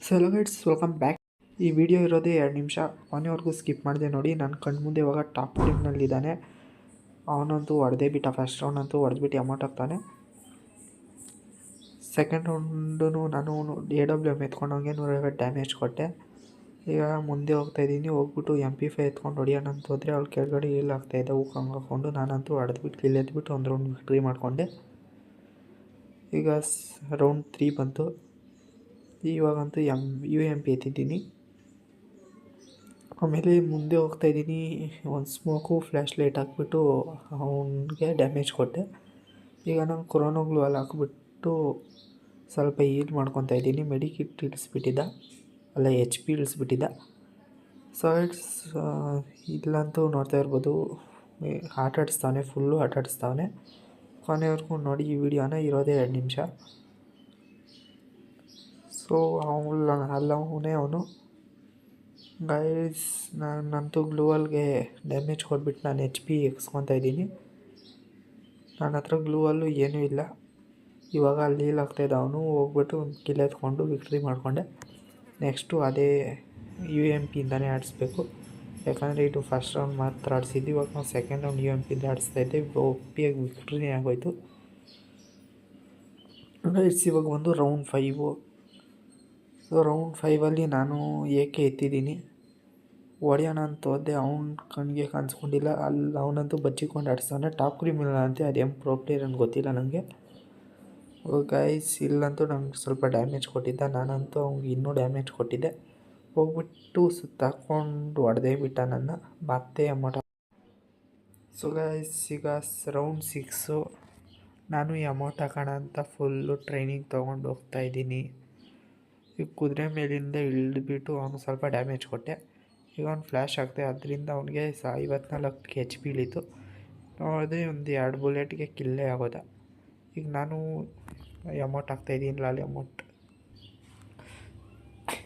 So hello guides, welcome back. ಈ video ಇರೋದೇ 2 ನಿಮಿಷ, ಕೊನೆವರೆಗೂ ಸ್ಕಿಪ್ ಮಾಡಿದೆ ನೋಡಿ. ನನ್ನ ಕಣ್ಮುಂದೆ ಇವಾಗ ಟಾಪ್ ಟೀಮ್ನಲ್ಲಿದ್ದಾನೆ. ಅವನಂತೂ ಹೊಡೆದೇ ಬಿಟ್ಟ. ಫಸ್ಟ್ ರೌಂಡ್ ಅಂತೂ ಹೊಡೆದ್ಬಿಟ್ಟು ಅಮೌಂಟ್ ಆಗ್ತಾನೆ. ಸೆಕೆಂಡ್ ರೌಂಡು ನಾನು AWM ಎತ್ಕೊಂಡೋಂಗೆ 150 ಡ್ಯಾಮೇಜ್ ಕೊಟ್ಟೆ. ಈಗ ಮುಂದೆ ಹೋಗ್ತಾಯಿದ್ದೀನಿ. ಹೋಗ್ಬಿಟ್ಟು MP5 ಎತ್ಕೊಂಡು ಹೊಡಿಯೋಣ ಅಂತ ಹೋದರೆ ಅವ್ಳು ಕೆಳಗಡೆ ಹೀಲ್ ಆಗ್ತಾಯಿದ್ದೆ. ಹೂಕಂಗೆ ಹಾಕ್ಕೊಂಡು ನಾನಂತೂ ಹೊಡೆದ್ಬಿಟ್ಟು ಕಿಲ್ ಎದ್ಬಿಟ್ಟು ಒಂದು ರೌಂಡ್ ವಿಕ್ಟ್ರಿ ಮಾಡಿಕೊಂಡೆ. ಈಗ ರೌಂಡ್ 3 ಬಂತು. ಇವಾಗಂತೂ UMP ಎತ್ತಿದ್ದೀನಿ. ಆಮೇಲೆ ಮುಂದೆ ಹೋಗ್ತಾಯಿದ್ದೀನಿ. ಒಂದು ಸ್ಮೋಕು ಫ್ಲ್ಯಾಶ್ ಲೈಟ್ ಹಾಕ್ಬಿಟ್ಟು ಅವನಿಗೆ ಡ್ಯಾಮೇಜ್ ಕೊಟ್ಟೆ. ಈಗ ನಾನು ಕ್ರೋನೋಗ್ಲೂ ಅಲ್ಲಿ ಹಾಕ್ಬಿಟ್ಟು ಸ್ವಲ್ಪ ಹೀಲ್ ಮಾಡ್ಕೊತಾ ಇದ್ದೀನಿ. ಮೆಡಿಕಿಟ್ ಇಳಿಸ್ಬಿಟ್ಟಿದ್ದ, ಅಲ್ಲ HP ಇಳಿಸ್ಬಿಟ್ಟಿದ್ದ. ಸೊ ಇಲ್ಲಂತೂ ನೋಡ್ತಾ ಇರ್ಬೋದು, ಆಟ ಆಡಿಸ್ತಾವನೆ, ಫುಲ್ಲು ಆಟ ಆಡಿಸ್ತಾವನೆ. ಕೊನೆವರೆಗೂ ನೋಡಿ ಈ ವಿಡಿಯೋನ, ಇರೋದೇ 2 ನಿಮಿಷ. ಸೊ ಅವನೇ ಅವನು ಗೈಸ್. ನಾನಂತೂ ಗ್ಲೂವಲ್ಗೆ ಡ್ಯಾಮೇಜ್ ಕೊಟ್ಬಿಟ್ಟು ನಾನು HP ಎಕ್ಸ್ಕೊತಾ ಇದ್ದೀನಿ. ನನ್ನ ಹತ್ರ ಗ್ಲೂವಲ್ಲು ಏನೂ ಇಲ್ಲ. ಇವಾಗ ಅಲ್ಲಿ ಹೀಲ್ ಆಗ್ತಾಯಿದ್ದ. ಅವನು ಹೋಗ್ಬಿಟ್ಟು ಒಂದು ಕಿಲ್ ಎತ್ಕೊಂಡು ವಿಕ್ಟ್ರಿ ಮಾಡಿಕೊಂಡೆ. ನೆಕ್ಸ್ಟು ಅದೇ UMPಯಿಂದನೇ ಆಡಿಸ್ಬೇಕು, ಯಾಕಂದರೆ ಇದು ಫಸ್ಟ್ ರೌಂಡ್ ಮಾತ್ರ ಆಡಿಸಿದ್ದು. ಇವಾಗ ನಾವು ಸೆಕೆಂಡ್ ರೌಂಡ್ UMPಯಿಂದ ಆಡಿಸ್ತಾಯಿದ್ದೆ. ಒಪ್ಪಿಯಾಗಿ ವಿಕ್ಟ್ರಿನೇ ಆಗೋಯ್ತು ಗೈಸ್. ಇವಾಗ ಒಂದು ರೌಂಡ್ 5. ಸೊ ರೌಂಡ್ 5ಅಲ್ಲಿ ನಾನು AK ಎತ್ತಿದ್ದೀನಿ. ಹೊಡೆಯೋಣ ಅಂತ ಹೋದೆ, ಅವ್ನ ಕಣ್ಣಿಗೆ ಕಾಣಿಸ್ಕೊಂಡಿಲ್ಲ. ಅಲ್ಲಿ ಅವನಂತೂ ಬಚ್ಚಿಕೊಂಡು ಆಡಿಸ್ತಾನೆ. ಟಾಪ್ ಕ್ರಿಮಿನಲ್ ಅಂತೆ, ಅದೇನು ಪ್ರೋ ಪ್ಲೇಯರ್ ಅಂತ ಗೊತ್ತಿಲ್ಲ ನನಗೆ. ಗೈಸ್ ಇಲ್ಲಂತೂ ನಂಗೆ ಸ್ವಲ್ಪ ಡ್ಯಾಮೇಜ್ ಕೊಟ್ಟಿದ್ದ. ನಾನಂತೂ ಅವ್ನಿಗೆ ಇನ್ನೂ ಡ್ಯಾಮೇಜ್ ಕೊಟ್ಟಿದ್ದೆ. ಹೋಗ್ಬಿಟ್ಟು ಸುತ್ತಾಕೊಂಡು ಹೊಡೆದೇ ಬಿಟ್ಟ ನನ್ನ. ಮತ್ತೆ ಅಮೌಂಟ್. ಸೊ ಗೈಸ್ ಈಗ ರೌಂಡ್ 6. ನಾನು ಈ ಅಮೌಂಟ್ ಹಾಕೋಣ ಅಂತ ಫುಲ್ಲು ಟ್ರೈನಿಂಗ್ ತೊಗೊಂಡು ಹೋಗ್ತಾಯಿದ್ದೀನಿ. ಈಗ ಕುದುರೆ ಮೇಲಿಂದ ಇಳಿದ್ಬಿಟ್ಟು ಅವನು ಸ್ವಲ್ಪ ಡ್ಯಾಮೇಜ್ ಕೊಟ್ಟೆ. ಈಗ ಅವ್ನು ಫ್ಲ್ಯಾಶ್ ಆಗ್ತಾಯಿದೆ, ಅದರಿಂದ ಅವನಿಗೆ 54 HP ಇಳೀತು. ನೋಡಿದ್ರೆ ಒಂದು 2 ಬುಲೆಟ್ಗೆ ಕಿಲ್ಲೇ ಆಗೋದ. ಈಗ ನಾನು ಅಮೌಂಟ್ ಹಾಕ್ತಾಯಿದ್ದೀನಿ, ಲಾಲಿ ಅಮೌಂಟ್.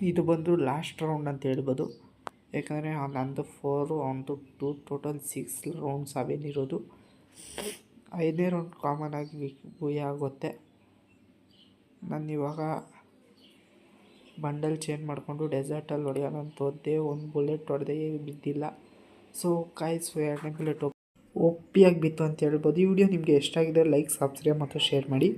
ಇದು ಬಂದು ಲಾಸ್ಟ್ ರೌಂಡ್ ಅಂತ ಹೇಳ್ಬೋದು, ಯಾಕಂದರೆ ನಂದು 4, ಅವನದು 2, ಟೋಟಲ್ 6 ರೌಂಡ್ಸ್ ಅವೇನಿರೋದು. 5ನೇ ರೌಂಡ್ ಕಾಮನ್ ಆಗಿ ಭೂಯ ಆಗುತ್ತೆ. ನಾನು ಇವಾಗ ಬಂಡಲ್ ಚೇಂಜ್ ಮಾಡಿಕೊಂಡು ಡೆಸರ್ಟಲ್ಲಿ ಹೊಡೆಯೋಣ ಅಂತ ಹೋದೆ. ಒಂದು ಬುಲೆಟ್ ಹೊಡೆದೇ ಬಿದ್ದಿಲ್ಲ. ಸೊ ಕಾಯ್ಸು 2ನೇ ಬುಲೆಟ್ ಒಪ್ಪಿಯಾಗಿ ಬಿತ್ತು ಅಂತ ಹೇಳ್ಬೋದು. ಈ ವಿಡಿಯೋ ನಿಮಗೆ ಎಷ್ಟಾಗಿದೆ ಲೈಕ್, ಸಬ್ಸ್ಕ್ರೈಬ್ ಮತ್ತು ಶೇರ್ ಮಾಡಿ.